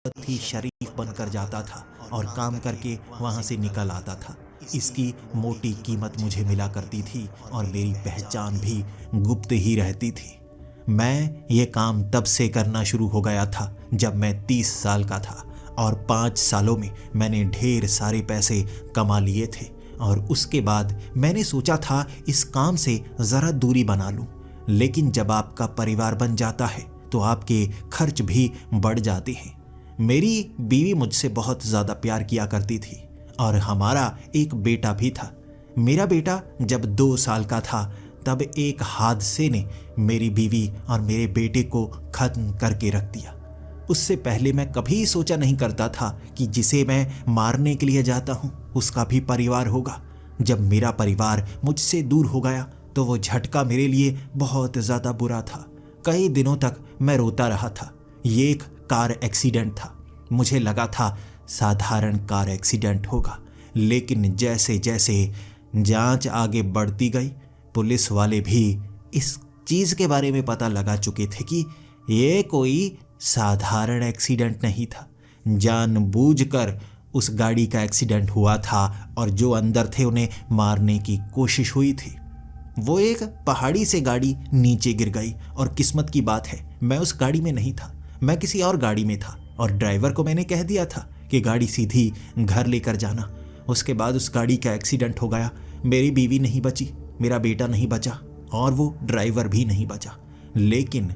बहुत ही शरीफ बनकर जाता था और काम करके वहाँ से निकल आता था। इसकी मोटी कीमत मुझे मिला करती थी और मेरी पहचान भी गुप्त ही रहती थी। मैं ये काम तब से करना शुरू हो गया था जब मैं 30 साल का था और 5 सालों में मैंने ढेर सारे पैसे कमा लिए थे और उसके बाद मैंने सोचा था इस काम से ज़रा दूरी बना लूं। लेकिन जब आपका परिवार बन जाता है तो आपके खर्च भी बढ़ जाते हैं। मेरी बीवी मुझसे बहुत ज़्यादा प्यार किया करती थी और हमारा एक बेटा भी था। मेरा बेटा जब 2 साल का था तब एक हादसे ने मेरी बीवी और मेरे बेटे को खत्म करके रख दिया। उससे पहले मैं कभी सोचा नहीं करता था कि जिसे मैं मारने के लिए जाता हूँ उसका भी परिवार होगा। जब मेरा परिवार मुझसे दूर हो गया तो वो झटका मेरे लिए बहुत ज़्यादा बुरा था। कई दिनों तक मैं रोता रहा था। ये एक कार एक्सीडेंट था। मुझे लगा था साधारण कार एक्सीडेंट होगा, लेकिन जैसे जैसे जांच आगे बढ़ती गई पुलिस वाले भी इस चीज़ के बारे में पता लगा चुके थे कि ये कोई साधारण एक्सीडेंट नहीं था। जानबूझकर उस गाड़ी का एक्सीडेंट हुआ था और जो अंदर थे उन्हें मारने की कोशिश हुई थी। वो एक पहाड़ी से गाड़ी नीचे गिर गई और किस्मत की बात है मैं उस गाड़ी में नहीं था, मैं किसी और गाड़ी में था और ड्राइवर को मैंने कह दिया था कि गाड़ी सीधी घर लेकर जाना। उसके बाद उस गाड़ी का एक्सीडेंट हो गया। मेरी बीवी नहीं बची, मेरा बेटा नहीं बचा और वो ड्राइवर भी नहीं बचा। लेकिन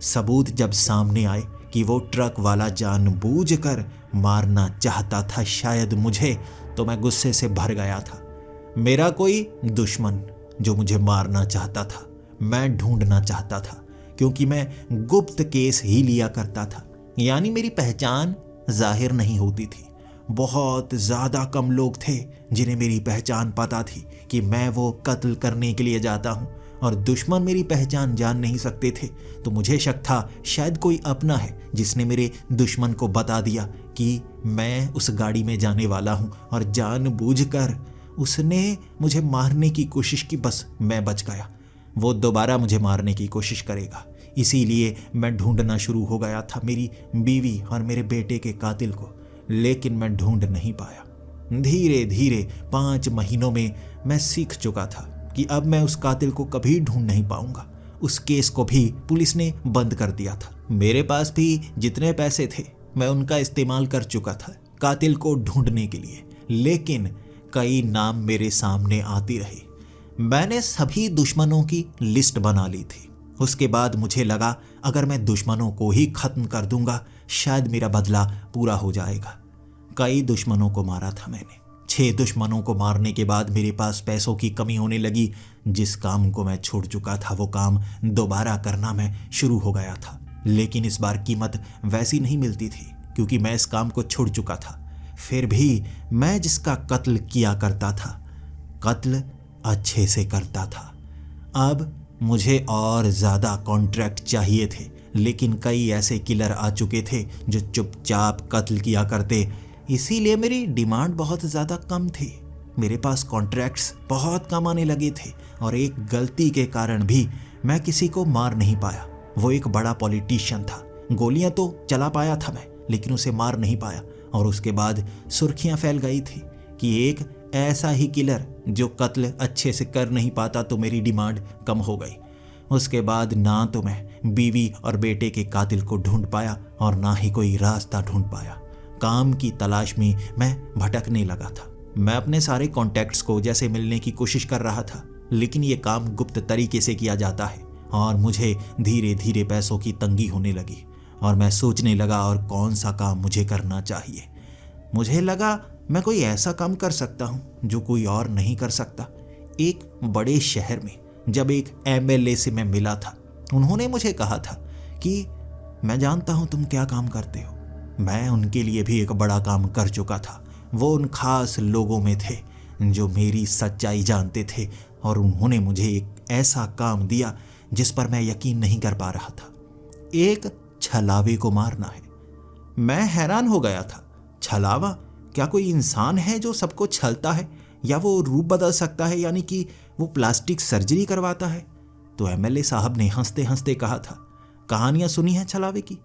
सबूत जब सामने आए कि वो ट्रक वाला जानबूझकर मारना चाहता था शायद मुझे, तो मैं गुस्से से भर गया था। मेरा कोई दुश्मन जो मुझे मारना चाहता था मैं ढूंढना चाहता था, क्योंकि मैं गुप्त केस ही लिया करता था, यानी मेरी पहचान जाहिर नहीं होती थी। बहुत ज़्यादा कम लोग थे जिन्हें मेरी पहचान पता थी कि मैं वो कत्ल करने के लिए जाता हूँ, और दुश्मन मेरी पहचान जान नहीं सकते थे। तो मुझे शक था शायद कोई अपना है जिसने मेरे दुश्मन को बता दिया कि मैं उस गाड़ी में जाने वाला हूँ और जानबूझकर उसने मुझे मारने की कोशिश की। बस मैं बच गया, वो दोबारा मुझे मारने की कोशिश करेगा। इसीलिए मैं ढूंढना शुरू हो गया था मेरी बीवी और मेरे बेटे के कातिल को, लेकिन मैं ढूंढ नहीं पाया। धीरे धीरे 5 महीनों में मैं सीख चुका था कि अब मैं उस कातिल को कभी ढूंढ नहीं पाऊंगा। उस केस को भी पुलिस ने बंद कर दिया था। मेरे पास भी जितने पैसे थे मैं उनका इस्तेमाल कर चुका था कातिल को ढूंढने के लिए, लेकिन कई नाम मेरे सामने आते रहे। मैंने सभी दुश्मनों की लिस्ट बना ली थी। उसके बाद मुझे लगा अगर मैं दुश्मनों को ही खत्म कर दूंगा शायद मेरा बदला पूरा हो जाएगा। कई दुश्मनों को मारा था मैंने। 6 दुश्मनों को मारने के बाद मेरे पास पैसों की कमी होने लगी। जिस काम को मैं छोड़ चुका था वो काम दोबारा करना मैं शुरू हो गया था, लेकिन इस बार कीमत वैसी नहीं मिलती थी क्योंकि मैं इस काम को छोड़ चुका था। फिर भी मैं जिसका कत्ल किया करता था, कत्ल अच्छे से करता था। अब मुझे और ज़्यादा कॉन्ट्रैक्ट चाहिए थे, लेकिन कई ऐसे किलर आ चुके थे जो चुपचाप कत्ल किया करते, इसीलिए मेरी डिमांड बहुत ज़्यादा कम थी। मेरे पास कॉन्ट्रैक्ट्स बहुत कम आने लगे थे और एक गलती के कारण भी मैं किसी को मार नहीं पाया। वो एक बड़ा पॉलिटिशियन था। गोलियां तो चला पाया था मैं, लेकिन उसे मार नहीं पाया। और उसके बाद सुर्खियां फैल गई थी कि एक ऐसा ही किलर जो कत्ल अच्छे से कर नहीं पाता, तो मेरी डिमांड कम हो गई। उसके बाद ना तो मैं बीवी और बेटे के कातिल को ढूंढ पाया और ना ही कोई रास्ता ढूंढ पाया। काम की तलाश में मैं भटकने लगा था। मैं अपने सारे कॉन्टैक्ट्स को जैसे मिलने की कोशिश कर रहा था, लेकिन ये काम गुप्त तरीके से किया जाता है और मुझे धीरे धीरे पैसों की तंगी होने लगी और मैं सोचने लगा और कौन सा काम मुझे करना चाहिए। मुझे लगा मैं कोई ऐसा काम कर सकता हूँ जो कोई और नहीं कर सकता। एक बड़े शहर में जब एक एमएलए से मैं मिला था, उन्होंने मुझे कहा था कि मैं जानता हूँ तुम क्या काम करते हो। मैं उनके लिए भी एक बड़ा काम कर चुका था। वो उन खास लोगों में थे जो मेरी सच्चाई जानते थे और उन्होंने मुझे एक ऐसा काम दिया जिस पर मैं यकीन नहीं कर पा रहा था। एक छलावे को मारना है। मैं हैरान हो गया था। छलावा? क्या कोई इंसान है जो सबको छलता है, या वो रूप बदल सकता है, यानी कि वो प्लास्टिक सर्जरी करवाता है? तो एमएलए साहब ने हंसते हंसते कहा था, कहानियां सुनी है छलावे की?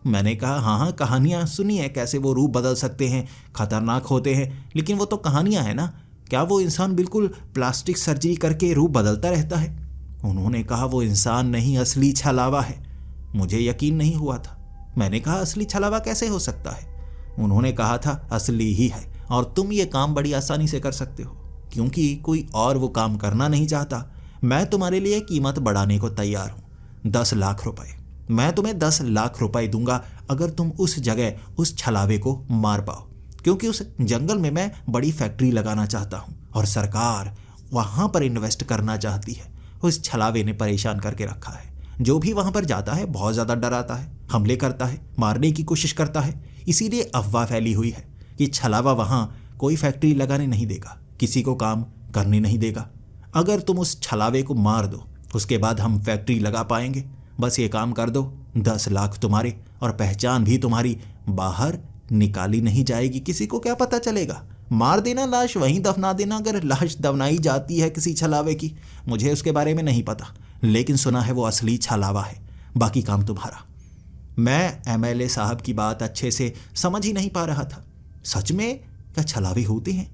मैंने कहा, हाँ हाँ, कहानियाँ सुनी है कैसे वो रूप बदल सकते हैं, खतरनाक होते हैं, लेकिन वो तो कहानियाँ हैं ना, क्या वो इंसान बिल्कुल प्लास्टिक सर्जरी करके रूप बदलता रहता है? उन्होंने कहा, वो इंसान नहीं, असली छलावा है। मुझे यकीन नहीं हुआ था। मैंने कहा, असली छलावा कैसे हो सकता है? उन्होंने कहा था, असली ही है, और तुम ये काम बड़ी आसानी से कर सकते हो, क्योंकि कोई और वो काम करना नहीं चाहता। मैं तुम्हारे लिए कीमत बढ़ाने को तैयार हूँ, 10 लाख रुपए। मैं तुम्हें 10 लाख रुपए दूंगा अगर तुम उस जगह उस छलावे को मार पाओ, क्योंकि उस जंगल में मैं बड़ी फैक्ट्री लगाना चाहता हूँ और सरकार वहाँ पर इन्वेस्ट करना चाहती है। उस छलावे ने परेशान करके रखा है। जो भी वहाँ पर जाता है बहुत ज़्यादा डराता है, हमले करता है, मारने की कोशिश करता है। इसीलिए अफवाह फैली हुई है कि छलावा वहाँ कोई फैक्ट्री लगाने नहीं देगा, किसी को काम करने नहीं देगा। अगर तुम उस छलावे को मार दो, उसके बाद हम फैक्ट्री लगा पाएंगे। बस ये काम कर दो, 10 लाख तुम्हारे, और पहचान भी तुम्हारी बाहर निकाली नहीं जाएगी, किसी को क्या पता चलेगा। मार देना, लाश वहीं दफना देना। अगर लाश दफनाई जाती है किसी छलावे की, मुझे उसके बारे में नहीं पता, लेकिन सुना है वो असली छलावा है। बाकी काम तुम्हारा। मैं एमएलए साहब की बात अच्छे से समझ ही नहीं पा रहा था। सच में क्या छलावे होते हैं,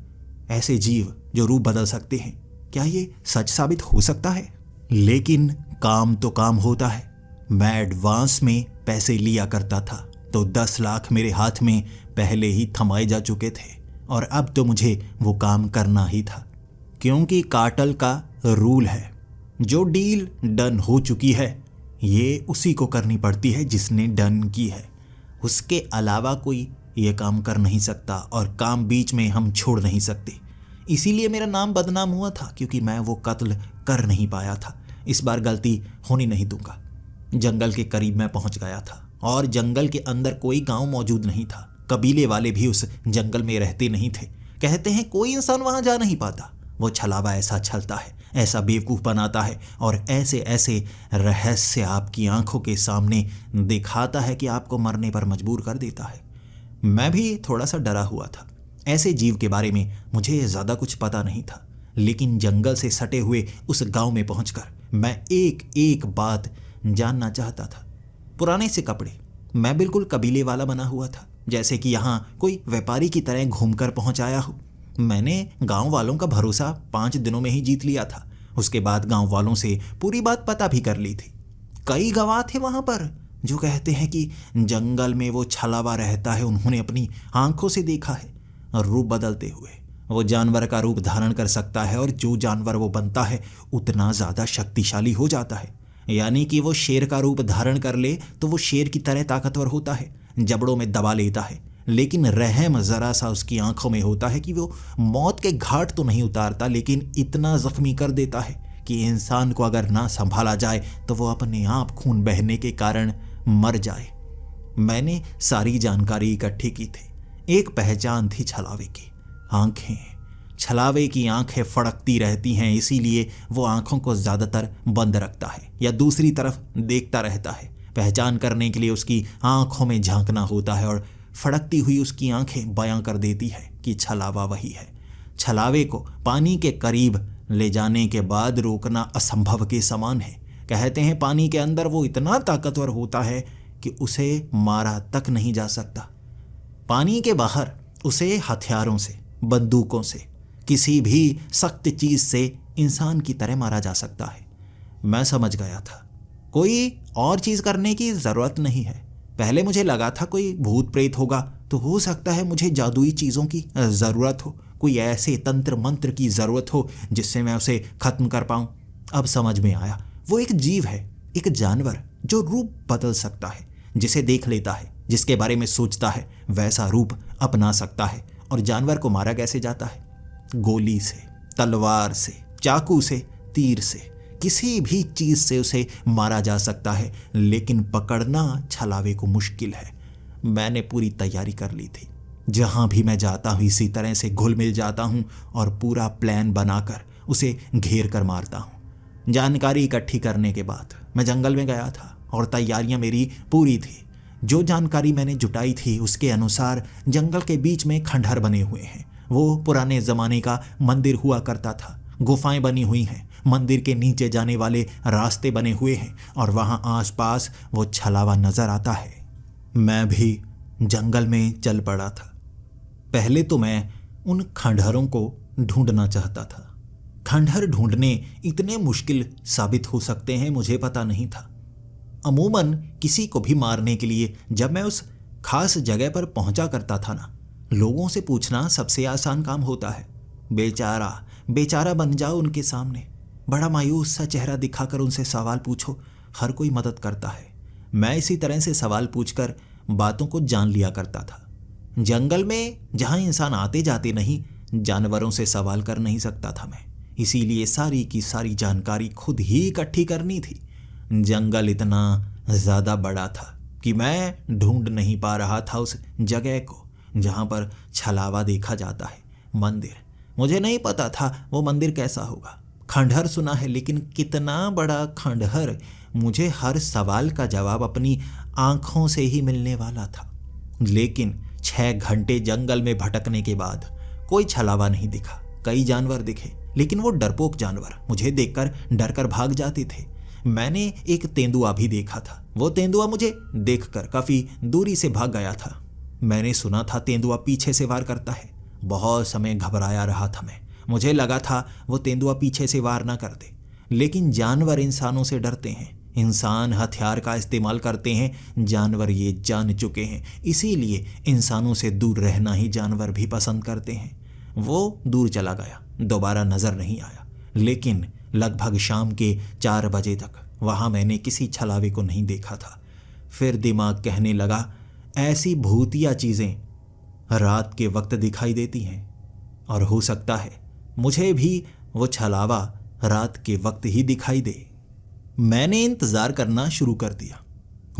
ऐसे जीव जो रूप बदल सकते हैं? क्या ये सच साबित हो सकता है? लेकिन काम तो काम होता है। मैं एडवांस में पैसे लिया करता था, तो 10 लाख मेरे हाथ में पहले ही थमाए जा चुके थे, और अब तो मुझे वो काम करना ही था, क्योंकि कार्टेल का रूल है, जो डील डन हो चुकी है ये उसी को करनी पड़ती है जिसने डन की है। उसके अलावा कोई ये काम कर नहीं सकता, और काम बीच में हम छोड़ नहीं सकते। इसीलिए मेरा नाम बदनाम हुआ था, क्योंकि मैं वो कत्ल कर नहीं पाया था। इस बार गलती होने नहीं दूंगा। जंगल के करीब मैं पहुंच गया था, और जंगल के अंदर कोई गांव मौजूद नहीं था। कबीले वाले भी उस जंगल में रहते नहीं थे। कहते हैं कोई इंसान वहां जा नहीं पाता। वो छलावा ऐसा छलता है, ऐसा बेवकूफ़ बनाता है, और ऐसे ऐसे रहस्य आपकी आंखों के सामने दिखाता है कि आपको मरने पर मजबूर कर देता है। मैं भी थोड़ा सा डरा हुआ था। ऐसे जीव के बारे में मुझे ज़्यादा कुछ पता नहीं था, लेकिन जंगल से सटे हुए उस गांव में पहुंचकर मैं एक एक बात जानना चाहता था। पुराने से कपड़े, मैं बिल्कुल कबीले वाला बना हुआ था, जैसे कि यहाँ कोई व्यापारी की तरह घूमकर पहुंच आया हो। मैंने गांव वालों का भरोसा 5 दिनों में ही जीत लिया था। उसके बाद गांव वालों से पूरी बात पता भी कर ली थी। कई गवाह थे वहां पर जो कहते हैं कि जंगल में वो छलावा रहता है, उन्होंने अपनी आंखों से देखा है रूप बदलते हुए। वो जानवर का रूप धारण कर सकता है, और जो जानवर वो बनता है उतना ज़्यादा शक्तिशाली हो जाता है। यानी कि वो शेर का रूप धारण कर ले तो वो शेर की तरह ताकतवर होता है, जबड़ों में दबा लेता है, लेकिन रहम ज़रा सा उसकी आंखों में होता है कि वो मौत के घाट तो नहीं उतारता, लेकिन इतना ज़ख्मी कर देता है कि इंसान को अगर ना संभाला जाए तो वो अपने आप खून बहने के कारण मर जाए। मैंने सारी जानकारी इकट्ठी की थी। एक पहचान थी छलावे की, आंखें। छलावे की आंखें फड़कती रहती हैं, इसीलिए वो आंखों को ज़्यादातर बंद रखता है या दूसरी तरफ देखता रहता है। पहचान करने के लिए उसकी आंखों में झांकना होता है, और फड़कती हुई उसकी आंखें बयां कर देती है कि छलावा वही है। छलावे को पानी के करीब ले जाने के बाद रोकना असंभव के समान है। कहते हैं पानी के अंदर वो इतना ताकतवर होता है कि उसे मारा तक नहीं जा सकता। पानी के बाहर उसे हथियारों से, बंदूकों से, किसी भी सख्त चीज़ से इंसान की तरह मारा जा सकता है। मैं समझ गया था कोई और चीज़ करने की ज़रूरत नहीं है। पहले मुझे लगा था कोई भूत प्रेत होगा तो हो सकता है मुझे जादुई चीज़ों की ज़रूरत हो, कोई ऐसे तंत्र मंत्र की ज़रूरत हो जिससे मैं उसे ख़त्म कर पाऊँ। अब समझ में आया, वो एक जीव है, एक जानवर जो रूप बदल सकता है, जिसे देख लेता है, जिसके बारे में सोचता है, वैसा रूप अपना सकता है। और जानवर को मारा कैसे जाता है? गोली से, तलवार से, चाकू से, तीर से, किसी भी चीज़ से उसे मारा जा सकता है, लेकिन पकड़ना छलावे को मुश्किल है। मैंने पूरी तैयारी कर ली थी। जहाँ भी मैं जाता हूँ इसी तरह से घुल मिल जाता हूँ और पूरा प्लान बनाकर उसे घेर कर मारता हूँ। जानकारी इकट्ठी करने के बाद मैं जंगल में गया था और तैयारियां मेरी पूरी थी। जो जानकारी मैंने जुटाई थी उसके अनुसार जंगल के बीच में खंडहर बने हुए हैं। वो पुराने ज़माने का मंदिर हुआ करता था। गुफाएं बनी हुई हैं, मंदिर के नीचे जाने वाले रास्ते बने हुए हैं और वहाँ आसपास वो छलावा नज़र आता है। मैं भी जंगल में चल पड़ा था। पहले तो मैं उन खंडहरों को ढूंढना चाहता था। खंडहर ढूंढने इतने मुश्किल साबित हो सकते हैं मुझे पता नहीं था। अमूमन किसी को भी मारने के लिए जब मैं उस खास जगह पर पहुंचा करता था ना, लोगों से पूछना सबसे आसान काम होता है। बेचारा बेचारा बन जाओ उनके सामने, बड़ा मायूस सा चेहरा दिखाकर उनसे सवाल पूछो, हर कोई मदद करता है। मैं इसी तरह से सवाल पूछकर बातों को जान लिया करता था। जंगल में जहां इंसान आते जाते नहीं, जानवरों से सवाल कर नहीं सकता था मैं, इसीलिए सारी की सारी जानकारी खुद ही इकट्ठी करनी थी। जंगल इतना ज़्यादा बड़ा था कि मैं ढूंढ नहीं पा रहा था उस जगह को जहां पर छलावा देखा जाता है, मंदिर। मुझे नहीं पता था वो मंदिर कैसा होगा। खंडहर सुना है, लेकिन कितना बड़ा खंडहर, मुझे हर सवाल का जवाब अपनी आंखों से ही मिलने वाला था। लेकिन 6 घंटे जंगल में भटकने के बाद कोई छलावा नहीं दिखा। कई जानवर दिखे, लेकिन वो डरपोक जानवर मुझे देखकर डरकर भाग जाते थे। मैंने एक तेंदुआ भी देखा था। वो तेंदुआ मुझे देखकर काफी दूरी से भाग गया था। मैंने सुना था तेंदुआ पीछे से वार करता है। बहुत समय घबराया रहा था मैं। मुझे लगा था वो तेंदुआ पीछे से वार ना कर दे, लेकिन जानवर इंसानों से डरते हैं। इंसान हथियार का इस्तेमाल करते हैं, जानवर ये जान चुके हैं, इसीलिए इंसानों से दूर रहना ही जानवर भी पसंद करते हैं। वो दूर चला गया, दोबारा नजर नहीं आया। लेकिन लगभग शाम के 4 बजे तक वहां मैंने किसी छलावे को नहीं देखा था। फिर दिमाग कहने लगा, ऐसी भूतिया चीजें रात के वक्त दिखाई देती हैं, और हो सकता है मुझे भी वो छलावा रात के वक्त ही दिखाई दे। मैंने इंतजार करना शुरू कर दिया।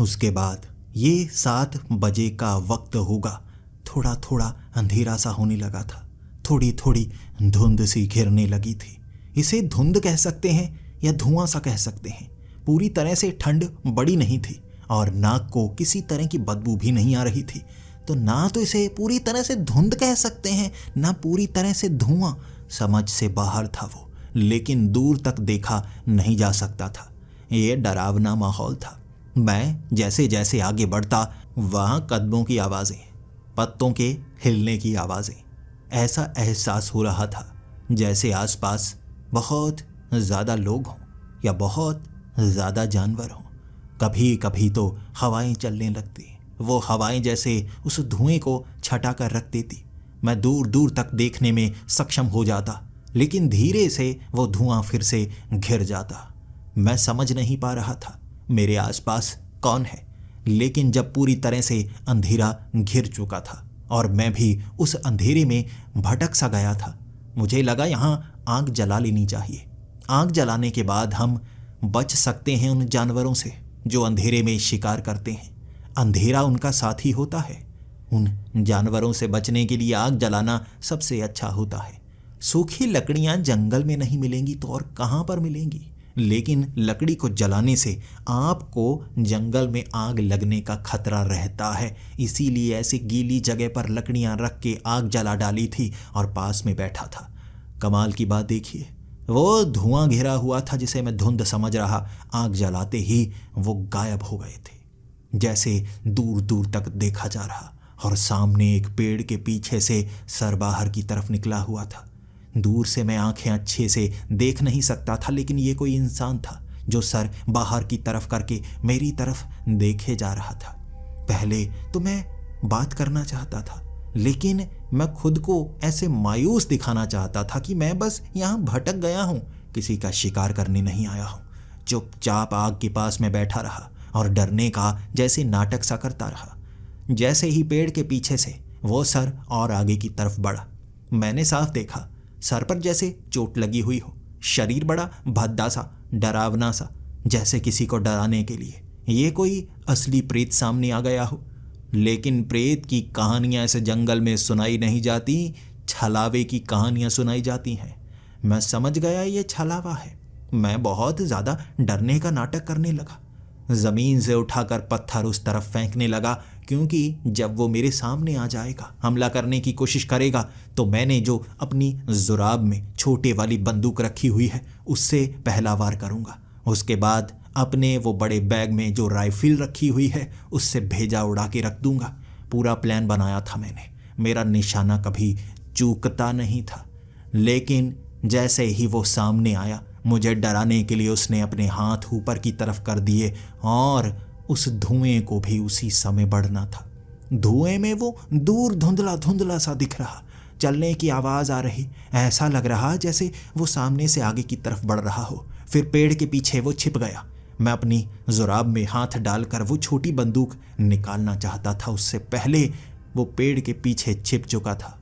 उसके बाद ये 7 बजे का वक्त होगा। थोड़ा थोड़ा अंधेरा सा होने लगा था। थोड़ी थोड़ी धुंध सी घिरने लगी थी। इसे धुंध कह सकते हैं या धुआं सा कह सकते हैं। पूरी तरह से ठंड बड़ी नहीं थी और नाक को किसी तरह की बदबू भी नहीं आ रही थी। तो ना तो इसे पूरी तरह से धुंध कह सकते हैं, ना पूरी तरह से धुआं। समझ से बाहर था वो, लेकिन दूर तक देखा नहीं जा सकता था। ये डरावना माहौल था। मैं जैसे जैसे आगे बढ़ता, वहां कदमों की आवाज़ें, पत्तों के हिलने की आवाज़ें, ऐसा एहसास हो रहा था जैसे आसपास बहुत ज़्यादा लोग हों या बहुत ज़्यादा जानवर हों। कभी कभी तो हवाएं चलने लगती। वो हवाएं जैसे उस धुएं को छटा कर रख देती। मैं दूर दूर तक देखने में सक्षम हो जाता, लेकिन धीरे से वो धुआं फिर से घिर जाता। मैं समझ नहीं पा रहा था मेरे आसपास कौन है। लेकिन जब पूरी तरह से अंधेरा घिर चुका था और मैं भी उस अंधेरे में भटक सा गया था, मुझे लगा यहाँ आग जला लेनी चाहिए। आग जलाने के बाद हम बच सकते हैं उन जानवरों से जो अंधेरे में शिकार करते हैं। अंधेरा उनका साथी होता है। उन जानवरों से बचने के लिए आग जलाना सबसे अच्छा होता है। सूखी लकड़ियां जंगल में नहीं मिलेंगी तो और कहाँ पर मिलेंगी, लेकिन लकड़ी को जलाने से आपको जंगल में आग लगने का खतरा रहता है। इसीलिए ऐसी गीली जगह पर लकड़ियां रख के आग जला डाली थी और पास में बैठा था। कमाल की बात देखिए, वो धुआं घिरा हुआ था जिसे मैं धुंध समझ रहा, आग जलाते ही वो गायब हो गए थे। जैसे दूर दूर तक देखा जा रहा, और सामने एक पेड़ के पीछे से सर बाहर की तरफ निकला हुआ था। दूर से मैं आंखें अच्छे से देख नहीं सकता था, लेकिन ये कोई इंसान था जो सर बाहर की तरफ करके मेरी तरफ देखे जा रहा था। पहले तो मैं बात करना चाहता था, लेकिन मैं खुद को ऐसे मायूस दिखाना चाहता था कि मैं बस यहाँ भटक गया हूँ, किसी का शिकार करने नहीं आया हूँ। चुपचाप आग के पास में बैठा रहा और डरने का जैसे नाटक सा करता रहा। जैसे ही पेड़ के पीछे से वो सर और आगे की तरफ बढ़ा, मैंने साफ देखा सर पर जैसे चोट लगी हुई हो। शरीर बड़ा भद्दा सा, डरावना सा, जैसे किसी को डराने के लिए ये कोई असली प्रेत सामने आ गया हो। लेकिन प्रेत की कहानियां इस जंगल में सुनाई नहीं जाती, छलावे की कहानियां सुनाई जाती हैं। मैं समझ गया ये छलावा है। मैं बहुत ज़्यादा डरने का नाटक करने लगा। ज़मीन से उठाकर पत्थर उस तरफ फेंकने लगा, क्योंकि जब वो मेरे सामने आ जाएगा, हमला करने की कोशिश करेगा, तो मैंने जो अपनी जुराब में छोटे वाली बंदूक रखी हुई है उससे पहला वार करूंगा। उसके बाद अपने वो बड़े बैग में जो राइफल रखी हुई है उससे भेजा उड़ा के रख दूंगा। पूरा प्लान बनाया था मैंने, मेरा निशाना कभी चूकता नहीं था। लेकिन जैसे ही वो सामने आया, मुझे डराने के लिए उसने अपने हाथ ऊपर की तरफ कर दिए और उस धुएं को भी उसी समय बढ़ना था। धुएं में वो दूर धुंधला धुंधला सा दिख रहा, चलने की आवाज़ आ रही, ऐसा लग रहा जैसे वो सामने से आगे की तरफ बढ़ रहा हो। फिर पेड़ के पीछे वो छिप गया। मैं अपनी जुराब में हाथ डालकर वो छोटी बंदूक निकालना चाहता था, उससे पहले वो पेड़ के पीछे छिप चुका था।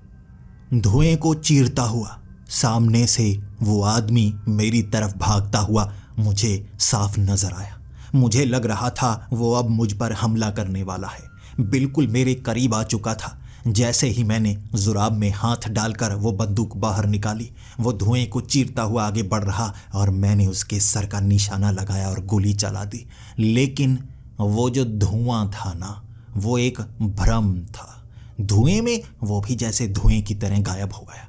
धुएं को चीरता हुआ सामने से वो आदमी मेरी तरफ भागता हुआ मुझे साफ नजर आया। मुझे लग रहा था वो अब मुझ पर हमला करने वाला है, बिल्कुल मेरे करीब आ चुका था। जैसे ही मैंने जुराब में हाथ डालकर वो बंदूक बाहर निकाली, वो धुएं को चीरता हुआ आगे बढ़ रहा और मैंने उसके सर का निशाना लगाया और गोली चला दी। लेकिन वो जो धुआं था ना, वो एक भ्रम था। धुएं में वो भी जैसे धुएं की तरह गायब हो गया।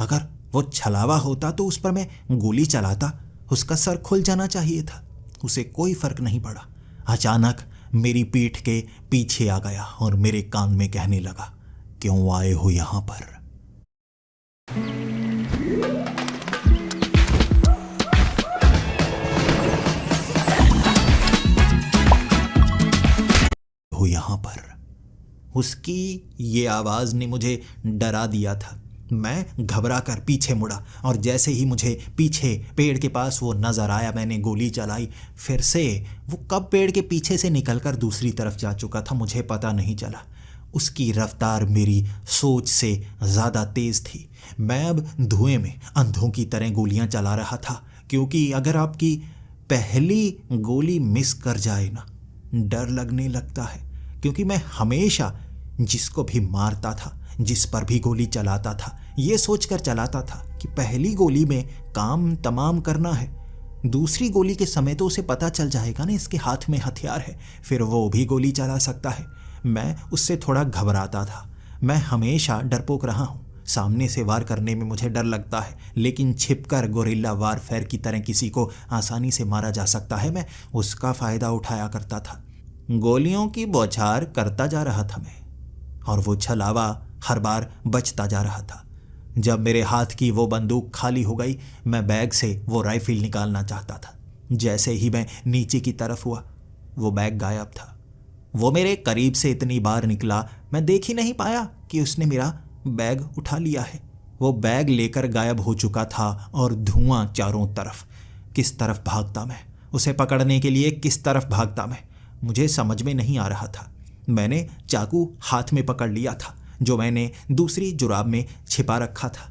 अगर वो छलावा होता तो उस पर मैं गोली चलाता, उसका सर खुल जाना चाहिए था। उसे कोई फर्क नहीं पड़ा। अचानक मेरी पीठ के पीछे आ गया और मेरे कान में कहने लगा, क्यों आए हो यहां पर? हो यहां पर। उसकी ये आवाज ने मुझे डरा दिया था। मैं घबरा कर पीछे मुड़ा और जैसे ही मुझे पीछे पेड़ के पास वो नजर आया, मैंने गोली चलाई। फिर से वो कब पेड़ के पीछे से निकलकर दूसरी तरफ जा चुका था मुझे पता नहीं चला। उसकी रफ्तार मेरी सोच से ज़्यादा तेज़ थी। मैं अब धुएं में अंधों की तरह गोलियां चला रहा था, क्योंकि अगर आपकी पहली गोली मिस कर जाए ना, डर लगने लगता है। क्योंकि मैं हमेशा जिसको भी मारता था, जिस पर भी गोली चलाता था, ये सोचकर चलाता था कि पहली गोली में काम तमाम करना है। दूसरी गोली के समय तो उसे पता चल जाएगा ना इसके हाथ में हथियार है, फिर वो भी गोली चला सकता है। मैं उससे थोड़ा घबराता था। मैं हमेशा डरपोक रहा हूँ। सामने से वार करने में मुझे डर लगता है, लेकिन छिपकर गोरिल्ला वारफेयर की तरह किसी को आसानी से मारा जा सकता है, मैं उसका फ़ायदा उठाया करता था। गोलियों की बौछार करता जा रहा था मैं, और वो छलावा हर बार बचता जा रहा था। जब मेरे हाथ की वो बंदूक खाली हो गई, मैं बैग से वो राइफल निकालना चाहता था। जैसे ही मैं नीचे की तरफ हुआ, वो बैग गायब था। वो मेरे करीब से इतनी बार निकला, मैं देख ही नहीं पाया कि उसने मेरा बैग उठा लिया है। वो बैग लेकर गायब हो चुका था और धुआं चारों तरफ। किस तरफ भागता मैं? उसे पकड़ने के लिए किस तरफ भागता मैं? मुझे समझ में नहीं आ रहा था। मैंने चाकू हाथ में पकड़ लिया था, जो मैंने दूसरी जुराब में छिपा रखा था।